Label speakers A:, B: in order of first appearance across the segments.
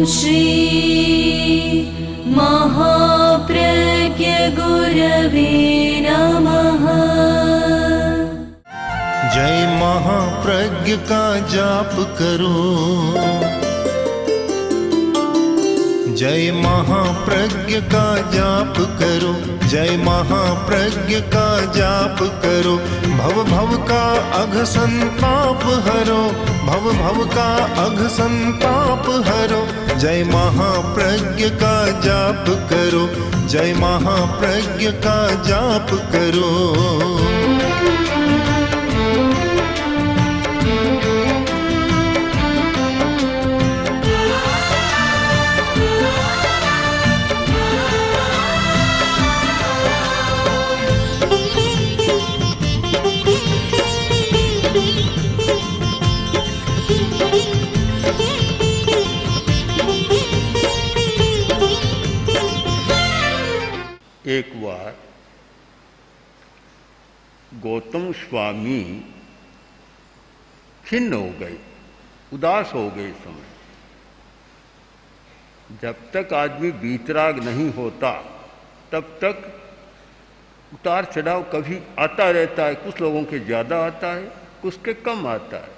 A: श्री महाप्रज्ञ गुरवे नमः।
B: जय महाप्रज्ञ का जाप करो, जय महाप्रज्ञ का जाप करो, जय महाप्रज्ञ का जाप करो। भव भव का अघ संताप हरो, भव भव का अघ संताप हरो। जय महाप्रज्ञ का जाप करो, जय महाप्रज्ञ का जाप करो।
C: एक बार गौतम स्वामी खिन्न हो गए, उदास हो गए। समय जब तक आदमी वीतराग नहीं होता तब तक उतार चढ़ाव कभी आता रहता है। कुछ लोगों के ज़्यादा आता है, कुछ के कम आता है,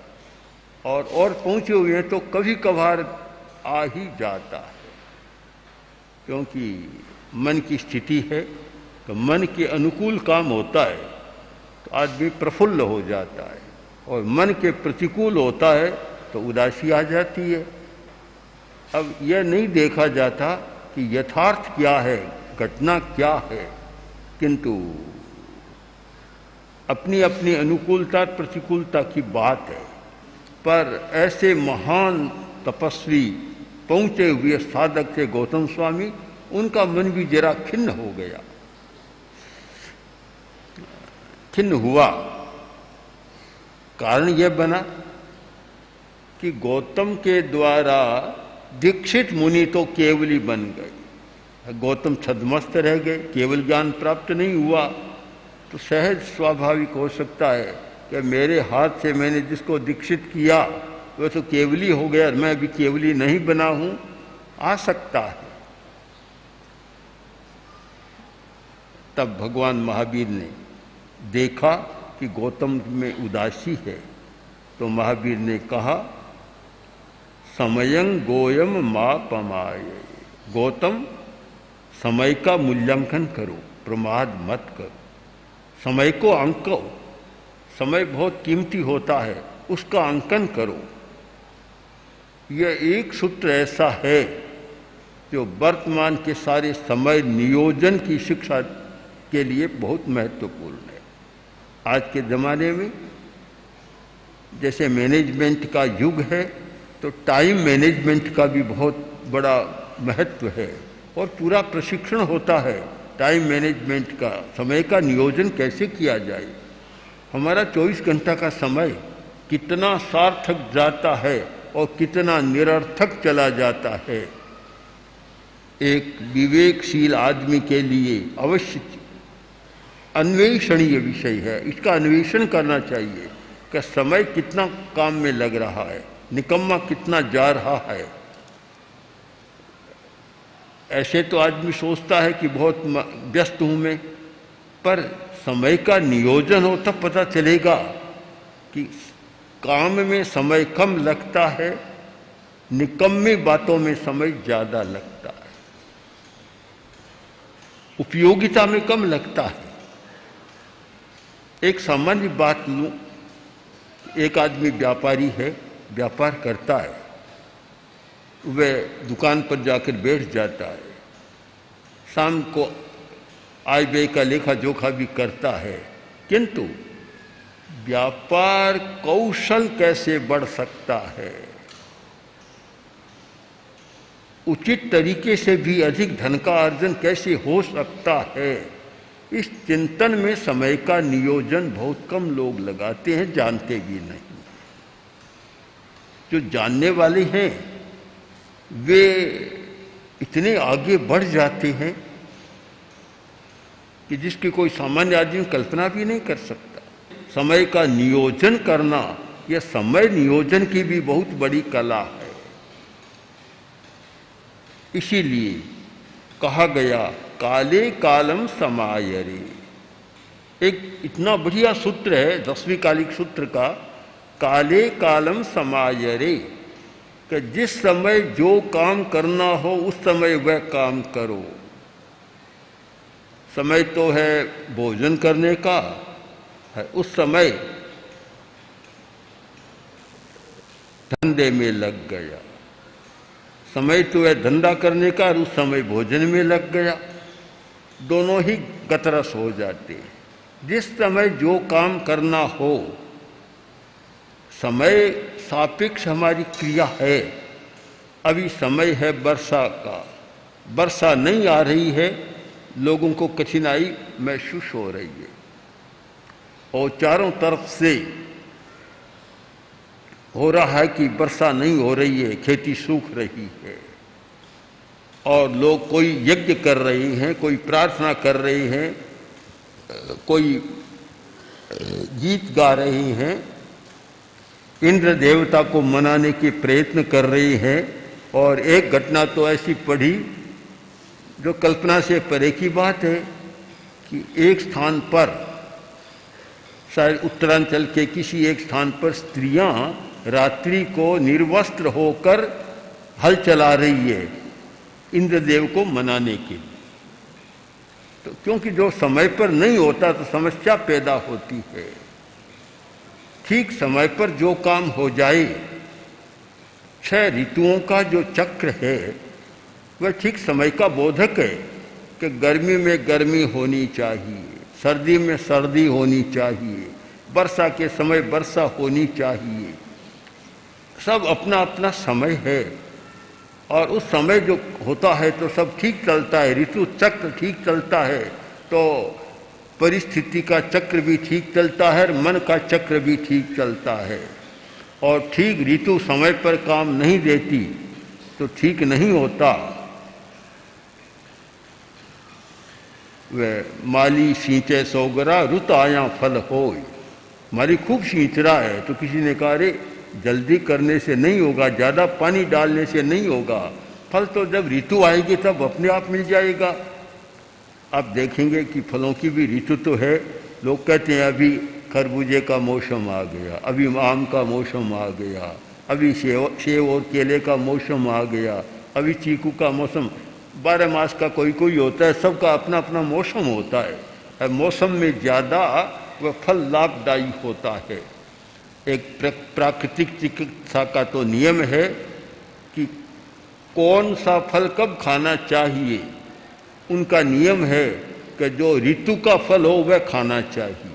C: और पहुँचे हुए हैं तो कभी कभार आ ही जाता है। क्योंकि मन की स्थिति है, तो मन के अनुकूल काम होता है तो आदमी प्रफुल्ल हो जाता है, और मन के प्रतिकूल होता है तो उदासी आ जाती है। अब यह नहीं देखा जाता कि यथार्थ क्या है, घटना क्या है, किंतु अपनी अपनी अनुकूलता प्रतिकूलता की बात है। पर ऐसे महान तपस्वी पहुँचे हुए साधक थे गौतम स्वामी, उनका मन भी जरा खिन्न हो गया। खिन्न हुआ कारण यह बना कि गौतम के द्वारा दीक्षित मुनि तो केवली बन गए, गौतम छद्मस्त रह गए, केवल ज्ञान प्राप्त नहीं हुआ। तो सहज स्वाभाविक हो सकता है कि मेरे हाथ से मैंने जिसको दीक्षित किया वह तो केवली हो गया, मैं भी केवली नहीं बना हूँ, आ सकता है। तब भगवान महावीर ने देखा कि गौतम में उदासी है, तो महावीर ने कहा समयं गोयम मा पमाय। गौतम, समय का मूल्यांकन करो, प्रमाद मत करो, समय को अंको। समय बहुत कीमती होता है, उसका अंकन करो। यह एक सूत्र ऐसा है जो वर्तमान के सारे समय नियोजन की शिक्षा के लिए बहुत महत्वपूर्ण है। आज के ज़माने में जैसे मैनेजमेंट का युग है, तो टाइम मैनेजमेंट का भी बहुत बड़ा महत्व है, और पूरा प्रशिक्षण होता है टाइम मैनेजमेंट का, समय का नियोजन कैसे किया जाए। हमारा 24 घंटा का समय कितना सार्थक जाता है और कितना निरर्थक चला जाता है। एक विवेकशील आदमी के लिए अवश्य अन्वेषणीय विषय है, इसका अन्वेषण करना चाहिए कि समय कितना काम में लग रहा है, निकम्मा कितना जा रहा है। ऐसे तो आदमी सोचता है कि बहुत व्यस्त हूँ मैं, पर समय का नियोजन हो तब पता चलेगा कि काम में समय कम लगता है, निकम्मी बातों में समय ज़्यादा लगता है, उपयोगिता में कम लगता है। एक सामान्य बात लूँ, एक आदमी व्यापारी है, व्यापार करता है, वह दुकान पर जाकर बैठ जाता है, शाम को आय व्यय का लेखा जोखा भी करता है, किंतु व्यापार कौशल कैसे बढ़ सकता है, उचित तरीके से भी अधिक धन का अर्जन कैसे हो सकता है, इस चिंतन में समय का नियोजन बहुत कम लोग लगाते हैं, जानते भी नहीं। जो जानने वाले हैं वे इतने आगे बढ़ जाते हैं कि जिसकी कोई सामान्य आदमी कल्पना भी नहीं कर सकता। समय का नियोजन करना, यह समय नियोजन की भी बहुत बड़ी कला है। इसीलिए कहा गया काले कालम समायरे। एक इतना बढ़िया सूत्र है 10वीं कालिक सूत्र का, काले कालम समायरे, कि जिस समय जो काम करना हो उस समय वह काम करो। समय तो है भोजन करने का, है उस समय धंधे में लग गया। समय तो है धंधा करने का और उस समय भोजन में लग गया, दोनों ही गतरस हो जाते हैं। जिस समय जो काम करना हो, समय सापेक्ष हमारी क्रिया है। अभी समय है वर्षा का, वर्षा नहीं आ रही है, लोगों को कठिनाई महसूस हो रही है और चारों तरफ से हो रहा है कि वर्षा नहीं हो रही है, खेती सूख रही है और लोग कोई यज्ञ कर रहे हैं, कोई प्रार्थना कर रहे हैं, कोई गीत गा रहे हैं, इंद्र देवता को मनाने के प्रयत्न कर रहे हैं। और एक घटना तो ऐसी पढ़ी जो कल्पना से परे की बात है कि एक स्थान पर, शायद उत्तरांचल के किसी एक स्थान पर, स्त्रियां रात्रि को निर्वस्त्र होकर हल चला रही है इंद्रदेव को मनाने के लिए। तो क्योंकि जो समय पर नहीं होता तो समस्या पैदा होती है। ठीक समय पर जो काम हो जाए, 6 ऋतुओं का जो चक्र है वह ठीक समय का बोधक है कि गर्मी में गर्मी होनी चाहिए, सर्दी में सर्दी होनी चाहिए, वर्षा के समय वर्षा होनी चाहिए। सब अपना अपना समय है और उस समय जो होता है तो सब ठीक चलता है, ऋतु चक्र ठीक चलता है तो परिस्थिति का चक्र भी ठीक चलता है और मन का चक्र भी ठीक चलता है। और ठीक ऋतु समय पर काम नहीं देती तो ठीक नहीं होता। वह माली सींचे सोगरा रुत आया फल होय। माली खूब सींच रहा है तो किसी ने कहा अरे जल्दी करने से नहीं होगा, ज़्यादा पानी डालने से नहीं होगा, फल तो जब ऋतु आएगी तब अपने आप मिल जाएगा। आप देखेंगे कि फलों की भी ऋतु तो है। लोग कहते हैं अभी खरबूजे का मौसम आ गया, अभी आम का मौसम आ गया, अभी सेब और केले का मौसम आ गया, अभी चीकू का मौसम। 12 मास का कोई कोई होता है, सबका अपना अपना मौसम होता है। मौसम में ज़्यादा वह फल लाभदायी होता है। एक प्राकृतिक चिकित्सा का तो नियम है कि कौन सा फल कब खाना चाहिए, उनका नियम है कि जो ऋतु का फल हो वह खाना चाहिए।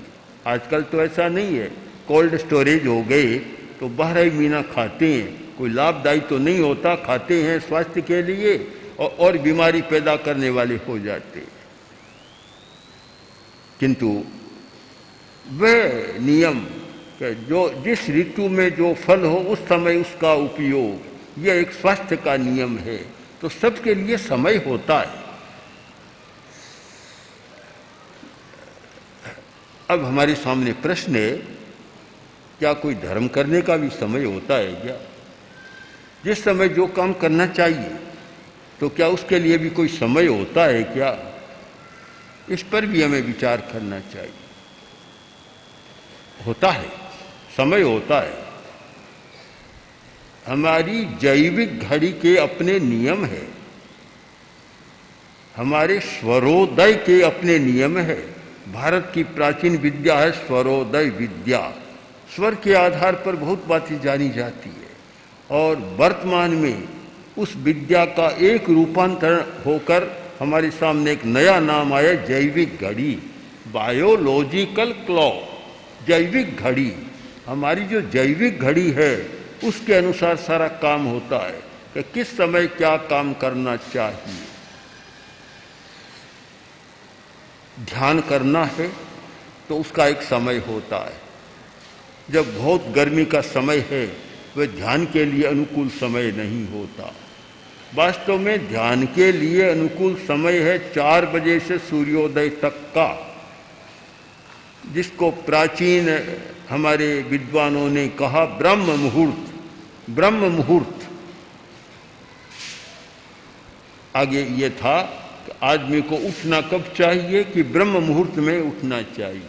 C: आजकल तो ऐसा नहीं है, कोल्ड स्टोरेज हो गए तो 12 महीना खाते हैं, कोई लाभदायी तो नहीं होता, खाते हैं स्वास्थ्य के लिए और बीमारी पैदा करने वाले हो जाते हैं। किंतु वह नियम कि जो जिस ऋतु में जो फल हो उस समय उसका उपयोग, यह एक स्वास्थ्य का नियम है। तो सबके लिए समय होता है। अब हमारे सामने प्रश्न है, क्या कोई धर्म करने का भी समय होता है क्या? जिस समय जो काम करना चाहिए तो क्या उसके लिए भी कोई समय होता है क्या? इस पर भी हमें विचार करना चाहिए। होता है, समय होता है। हमारी जैविक घड़ी के अपने नियम है, हमारे स्वरोदय के अपने नियम है। भारत की प्राचीन विद्या है स्वरोदय विद्या। स्वर के आधार पर बहुत बातें जानी जाती है और वर्तमान में उस विद्या का एक रूपांतरण होकर हमारे सामने एक नया नाम आया, जैविक घड़ी, बायोलॉजिकल क्लॉक। जैविक घड़ी, हमारी जो जैविक घड़ी है उसके अनुसार सारा काम होता है कि किस समय क्या काम करना चाहिए। ध्यान करना है तो उसका एक समय होता है। जब बहुत गर्मी का समय है वह ध्यान के लिए अनुकूल समय नहीं होता। वास्तव में ध्यान के लिए अनुकूल समय है 4 बजे से सूर्योदय तक का, जिसको प्राचीन हमारे विद्वानों ने कहा ब्रह्म मुहूर्त। ब्रह्म मुहूर्त आगे ये था कि आदमी को उठना कब चाहिए कि ब्रह्म मुहूर्त में उठना चाहिए।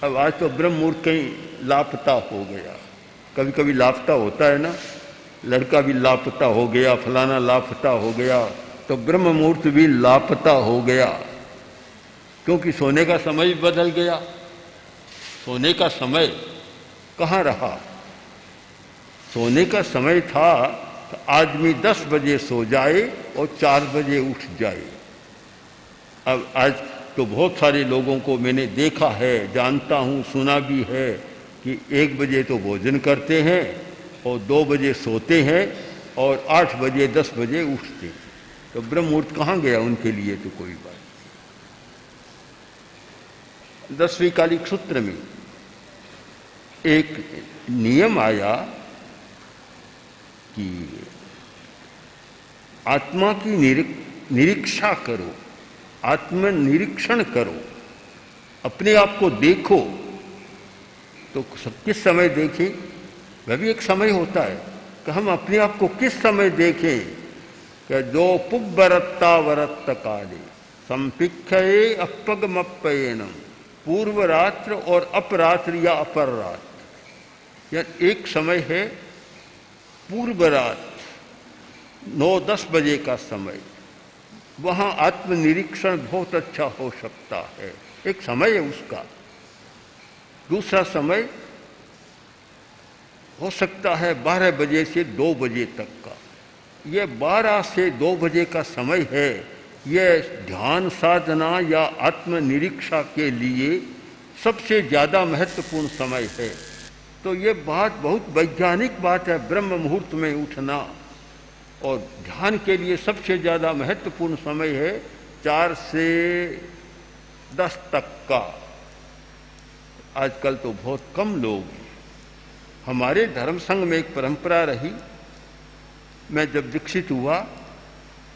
C: अब आज तो ब्रह्म मुहूर्त कहीं लापता हो गया। कभी कभी लापता होता है ना, लड़का भी लापता हो गया, फलाना लापता हो गया, तो ब्रह्म मुहूर्त भी लापता हो गया, क्योंकि सोने का समय बदल गया। सोने का समय कहाँ रहा? सोने का समय था तो आदमी 10 बजे सो जाए और 4 बजे उठ जाए। अब आज तो बहुत सारे लोगों को मैंने देखा है, जानता हूँ, सुना भी है कि 1 बजे तो भोजन करते हैं और 2 बजे सोते हैं और 8 बजे 10 बजे उठते। तो ब्रह्म मुहूर्त कहाँ गया उनके लिए? तो कोई बात नहीं। 10वीं कालिक सूत्र में एक नियम आया कि आत्मा की निरीक्षा करो, आत्मनिरीक्षण करो, अपने आप को देखो। तो किस समय देखें? वह भी एक समय होता है कि हम अपने आप को किस समय देखें कि जो पुब्बरत्ता वरत्त काले संपिक्षये अपगमप्ययनम, पूर्व रात्र और अपरात्र या अपर रात्र। यह एक समय है पूर्व रात्र 9-10 बजे का समय, वहाँ आत्मनिरीक्षण बहुत अच्छा हो सकता है, एक समय है उसका। दूसरा समय हो सकता है 12 बजे से 2 बजे तक का। ये 12 से 2 बजे का समय है, ये ध्यान साधना या आत्मनिरीक्षा के लिए सबसे ज़्यादा महत्वपूर्ण समय है। तो ये बात बहुत वैज्ञानिक बात है, ब्रह्म मुहूर्त में उठना। और ध्यान के लिए सबसे ज़्यादा महत्वपूर्ण समय है 4 से 10 तक का। आजकल तो बहुत कम लोग। हमारे धर्म संघ में एक परंपरा रही, मैं जब दीक्षित हुआ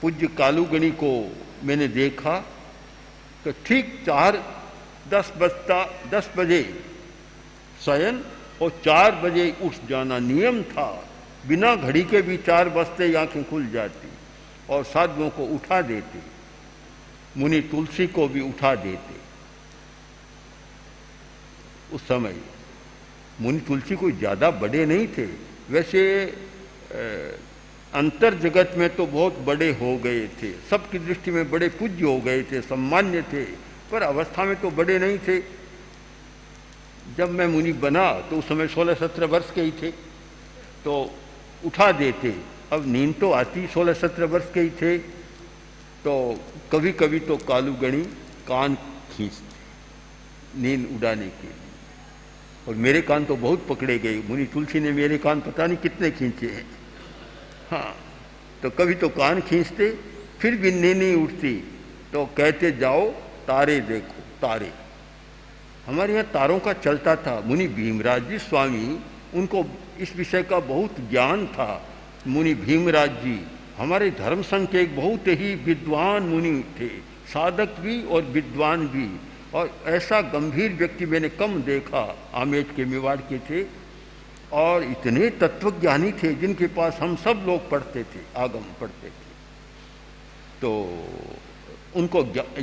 C: पूज्य कालूगणी को मैंने देखा तो ठीक 10 बजे शयन और 4 बजे उठ जाना नियम था। बिना घड़ी के भी 4 बजते आंखें खुल जाती और साधुओं को उठा देते, मुनि तुलसी को भी उठा देते। उस समय मुनि तुलसी कोई ज़्यादा बड़े नहीं थे, वैसे अंतर जगत में तो बहुत बड़े हो गए थे, सबकी दृष्टि में बड़े पूज्य हो गए थे, सम्मान्य थे, पर अवस्था में तो बड़े नहीं थे। जब मैं मुनि बना तो उस समय 16-17 वर्ष के ही थे, तो उठा देते। अब नींद तो आती, 16-17 वर्ष के ही थे, तो कभी कभी तो कालूगणी कान खींचते नींद उड़ाने के लिए, और मेरे कान तो बहुत पकड़े गए। मुनि तुलसी ने मेरे कान पता नहीं कितने खींचे हैं। हाँ, तो कभी तो कान खींचते, फिर भी नींद नहीं उठती, तो कहते जाओ तारे देखो, तारे। हमारे यहाँ तारों का चलता था। मुनि भीमराज जी स्वामी, उनको इस विषय का बहुत ज्ञान था। मुनि भीमराज जी हमारे धर्म संघ के एक बहुत ही विद्वान मुनि थे, साधक भी और विद्वान भी, और ऐसा गंभीर व्यक्ति मैंने कम देखा। आमेर के मेवाड़ के थे और इतने तत्वज्ञानी थे जिनके पास हम सब लोग पढ़ते थे, आगम पढ़ते थे। तो उनको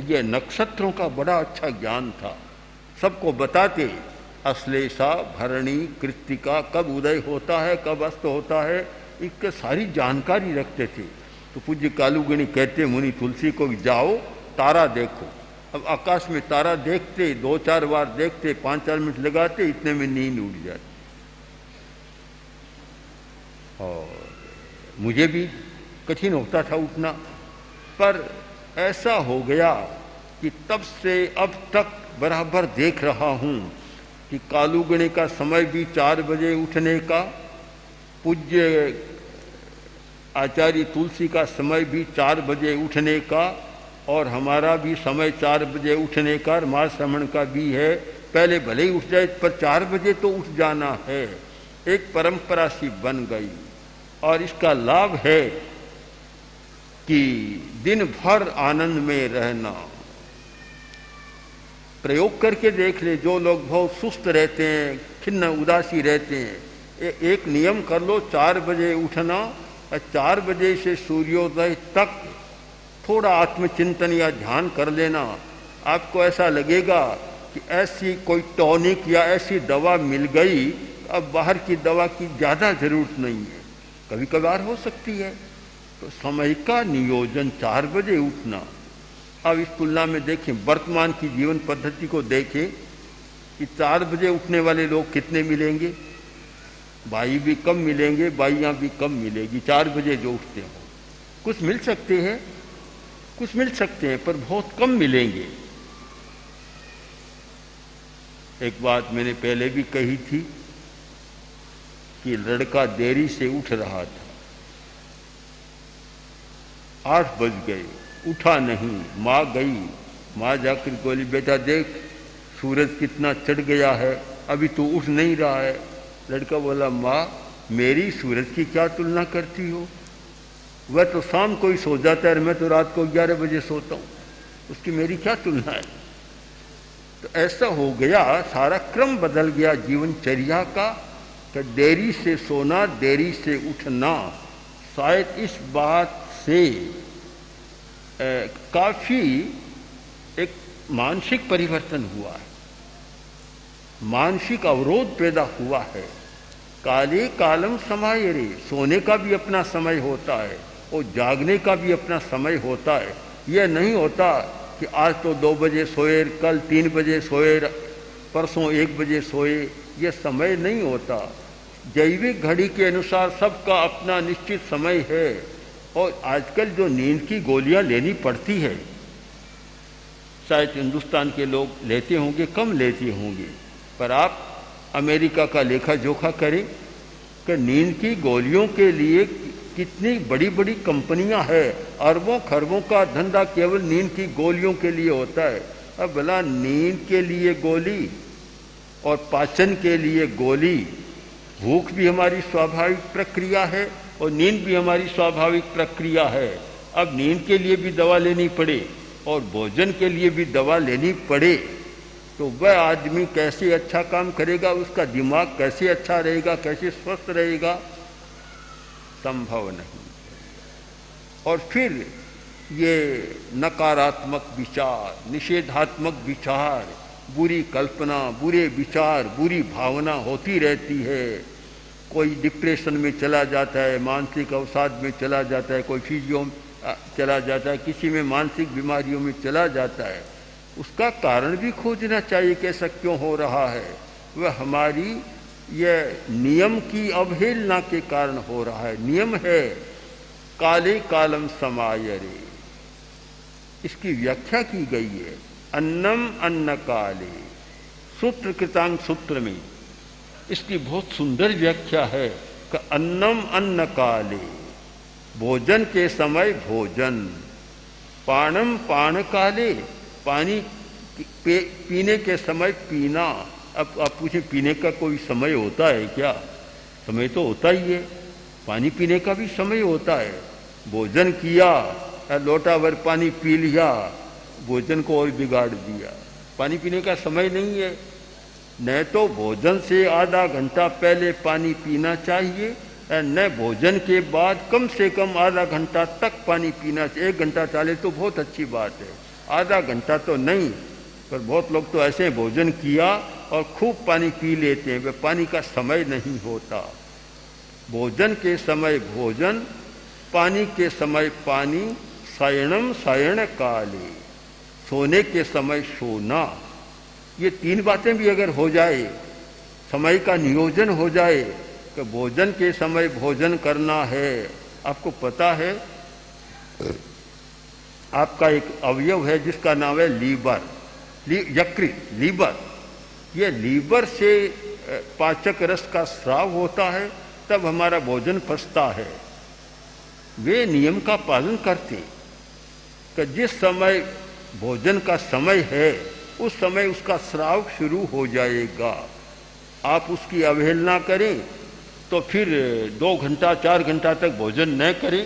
C: ये नक्षत्रों का बड़ा अच्छा ज्ञान था, सबको बताते अश्लेषा, भरणी, कृत्तिका कब उदय होता है, कब अस्त होता है, इसकी सारी जानकारी रखते थे। तो पूज्य कालूगणी कहते मुनि तुलसी को जाओ तारा देखो। अब आकाश में तारा देखते, 2-4 बार देखते, 5-4 मिनट लगाते, इतने में नींद उड़ जाती। और मुझे भी कठिन होता था उठना, पर ऐसा हो गया कि तब से अब तक बराबर देख रहा हूँ कि कालूगणी का समय भी 4 बजे उठने का, पूज्य आचार्य तुलसी का समय भी 4 बजे उठने का, और हमारा भी समय 4 बजे उठने का, माँ श्रवण का भी है। पहले भले ही उठ जाए पर 4 बजे तो उठ जाना है। एक परंपरा सी बन गई, और इसका लाभ है कि दिन भर आनंद में रहना। प्रयोग करके देख ले, जो लोग बहुत सुस्त रहते हैं, खिन्न उदासी रहते हैं, एक नियम कर लो, 4 बजे उठना और 4 बजे से सूर्योदय तक थोड़ा आत्मचिंतन या ध्यान कर लेना, आपको ऐसा लगेगा कि ऐसी कोई टॉनिक या ऐसी दवा मिल गई, अब बाहर की दवा की ज़्यादा ज़रूरत नहीं है। कभी कभार हो सकती है। तो समय का नियोजन, 4 बजे उठना। अब इस तुलना में देखें, वर्तमान की जीवन पद्धति को देखें कि 4 बजे उठने वाले लोग कितने मिलेंगे। भाई भी कम मिलेंगे, भाइयाँ भी कम मिलेगी 4 बजे जो उठते हो। कुछ मिल सकते हैं, कुछ मिल सकते हैं, पर बहुत कम मिलेंगे। एक बात मैंने पहले भी कही थी कि लड़का देरी से उठ रहा था, 8 बज गए, उठा नहीं। माँ गई, माँ जाकर बोली, बेटा देख सूरज कितना चढ़ गया है, अभी तू उठ नहीं रहा है। लड़का बोला, माँ मेरी सूरज की क्या तुलना करती हो, वह तो शाम को ही सो जाता है, मैं तो रात को 11 बजे सोता हूँ, उसकी मेरी क्या तुलना है। तो ऐसा हो गया, सारा क्रम बदल गया जीवनचर्या का, कि देरी से सोना, देरी से उठना। शायद इस बात से काफ़ी एक मानसिक परिवर्तन हुआ है, मानसिक अवरोध पैदा हुआ है। काले कालम समायरे, सोने का भी अपना समय होता है और जागने का भी अपना समय होता है। यह नहीं होता कि आज तो 2 बजे सोए, कल 3 बजे सोए, परसों 1 बजे सोए, यह समय नहीं होता। जैविक घड़ी के अनुसार सबका अपना निश्चित समय है। और आजकल जो नींद की गोलियां लेनी पड़ती है, शायद हिंदुस्तान के लोग लेते होंगे, कम लेते होंगे, पर आप अमेरिका का लेखा जोखा करें कि नींद की गोलियों के लिए कितनी बड़ी बड़ी कंपनियां हैं, अरबों खरबों का धंधा केवल नींद की गोलियों के लिए होता है। अब भला नींद के लिए गोली और पाचन के लिए गोली, भूख भी हमारी स्वाभाविक प्रक्रिया है और नींद भी हमारी स्वाभाविक प्रक्रिया है। अब नींद के लिए भी दवा लेनी पड़े और भोजन के लिए भी दवा लेनी पड़े, तो वह आदमी कैसे अच्छा काम करेगा, उसका दिमाग कैसे अच्छा रहेगा, कैसे स्वस्थ रहेगा, संभव नहीं। और फिर ये नकारात्मक विचार, निषेधात्मक विचार, बुरी कल्पना, बुरे विचार, बुरी भावना होती रहती है। कोई डिप्रेशन में चला जाता है, मानसिक अवसाद में चला जाता है, कोई फिजियो में चला जाता है, किसी में मानसिक बीमारियों में चला जाता है। उसका कारण भी खोजना चाहिए कि ऐसा क्यों हो रहा है। वह हमारी यह नियम की अवहेलना के कारण हो रहा है। नियम है काले कालम समायरे, इसकी व्याख्या की गई है अन्नम अन्न काले, सूत्र कृतांग सूत्र में इसकी बहुत सुंदर व्याख्या है कि अन्नम अन्न काले, भोजन के समय भोजन, पानम पान काले, पानी पीने के समय पीना। अब आप पूछें पीने का कोई समय होता है क्या? समय तो होता ही है, पानी पीने का भी समय होता है। भोजन किया, लोटा भर पानी पी लिया, भोजन को और बिगाड़ दिया। पानी पीने का समय नहीं है। न तो भोजन से आधा घंटा पहले पानी पीना चाहिए, न भोजन के बाद कम से कम आधा घंटा तक पानी पीना चाहिए। 1 घंटा चले तो बहुत अच्छी बात है, आधा घंटा तो नहीं। पर बहुत लोग तो ऐसे भोजन किया और खूब पानी पी लेते हैं, वह पानी का समय नहीं होता। भोजन के समय भोजन, पानी के समय पानी, शयनम शयन काले, सोने के समय सोना। ये 3 बातें भी अगर हो जाए, समय का नियोजन हो जाए कि भोजन के समय भोजन करना है। आपको पता है आपका एक अवयव है जिसका नाम है लीवर, यकृत, लीवर। ये लीवर से पाचक रस का स्राव होता है, तब हमारा भोजन पचता है। वे नियम का पालन करते कि जिस समय भोजन का समय है उस समय उसका स्राव शुरू हो जाएगा। आप उसकी अवहेलना करें तो फिर 2 घंटा 4 घंटा तक भोजन न करें,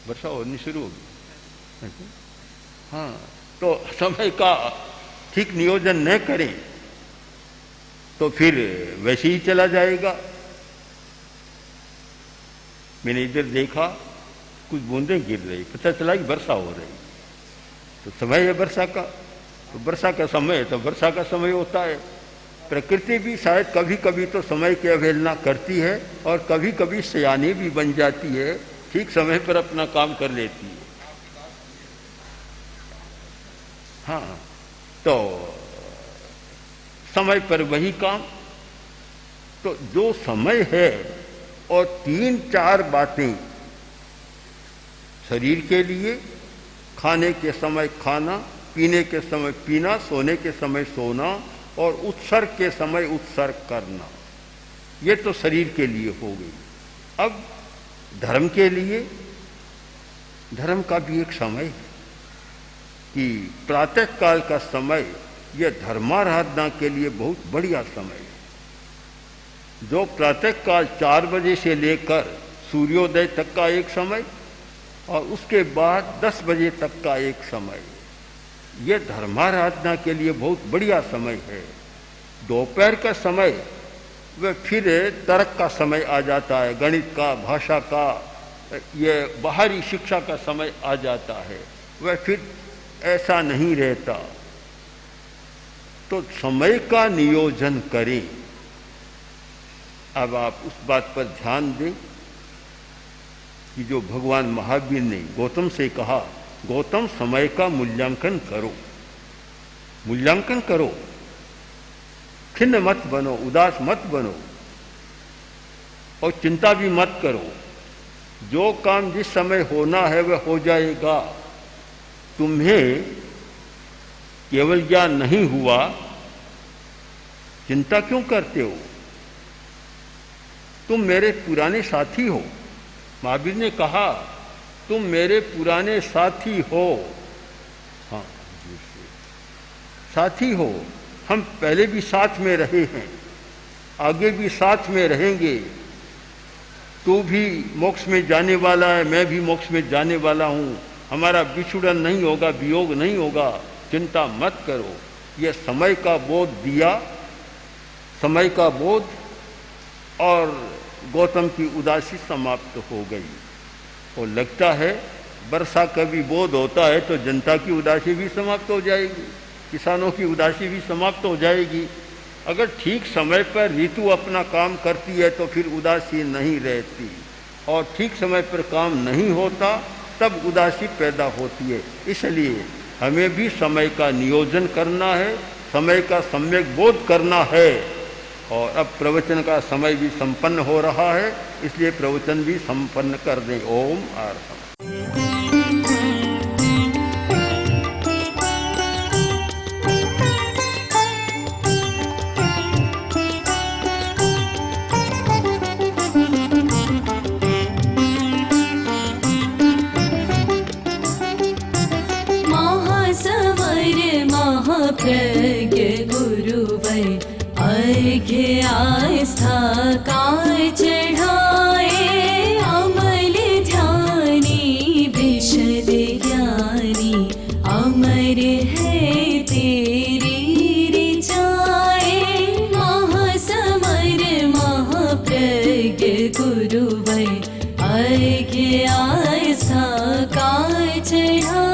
C: वर्षा होनी शुरू होगी। हाँ, तो समय का ठीक नियोजन न करें तो फिर वैसे ही चला जाएगा। मैंने इधर देखा कुछ बूंदें गिर रही, पता चला कि वर्षा हो रही। तो समय है वर्षा का, तो वर्षा का समय तो वर्षा का समय होता है। प्रकृति भी शायद कभी कभी तो समय की अवहेलना करती है और कभी कभी सयानी भी बन जाती है, ठीक समय पर अपना काम कर लेती है। हाँ, तो समय पर वही काम। तो जो समय है और 3-4 बातें शरीर के लिए, खाने के समय खाना, पीने के समय पीना, सोने के समय सोना और उत्सर्ग के समय उत्सर्ग करना, ये तो शरीर के लिए हो गई। अब धर्म के लिए, धर्म का भी एक समय है कि प्रातः काल का समय यह धर्माराधना के लिए बहुत बढ़िया समय है। जो प्रातः काल 4 बजे से लेकर सूर्योदय तक का एक समय और उसके बाद 10 बजे तक का एक समय, यह धर्माराधना के लिए बहुत बढ़िया समय है। दोपहर का समय वह फिर तर्क का समय आ जाता है, गणित का, भाषा का, यह बाहरी शिक्षा का समय आ जाता है, वह फिर ऐसा नहीं रहता। तो समय का नियोजन करें। अब आप उस बात पर ध्यान दें कि जो भगवान महावीर ने गौतम से कहा, गौतम समय का मूल्यांकन करो, मूल्यांकन करो, खिन्न मत बनो, उदास मत बनो और चिंता भी मत करो। जो काम जिस समय होना है वह हो जाएगा। तुम्हें केवल ज्ञान नहीं हुआ, चिंता क्यों करते हो? तुम मेरे पुराने साथी हो। महावीर ने कहा तुम मेरे पुराने साथी हो। हाँ, साथी हो। हम पहले भी साथ में रहे हैं, आगे भी साथ में रहेंगे। तू भी मोक्ष में जाने वाला है, मैं भी मोक्ष में जाने वाला हूँ। हमारा बिछुड़न नहीं होगा, वियोग नहीं होगा, चिंता मत करो। यह समय का बोध दिया, समय का बोध, और गौतम की उदासी समाप्त हो गई। और लगता है वर्षा का भी बोध होता है तो जनता की उदासी भी समाप्त हो जाएगी, किसानों की उदासी भी समाप्त हो जाएगी। अगर ठीक समय पर ऋतु अपना काम करती है तो फिर उदासी नहीं रहती, और ठीक समय पर काम नहीं होता तब उदासी पैदा होती है। इसलिए हमें भी समय का नियोजन करना है, समय का सम्यक बोध करना है। और अब प्रवचन का समय भी संपन्न हो रहा है, इसलिए प्रवचन भी संपन्न कर दें। ओम आर्हम।
A: महाप्रज्ञ गुरुवर अर्घ्य आस्था काय चढ़ाए, अमल ध्यानी विशद ज्ञानी, अमर है तेरी ऋचाए। महासमर महाप्रज्ञ गुरुवर अर्घ्य आस्था काय चढ़ाए।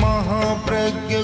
B: महाप्रज्ञ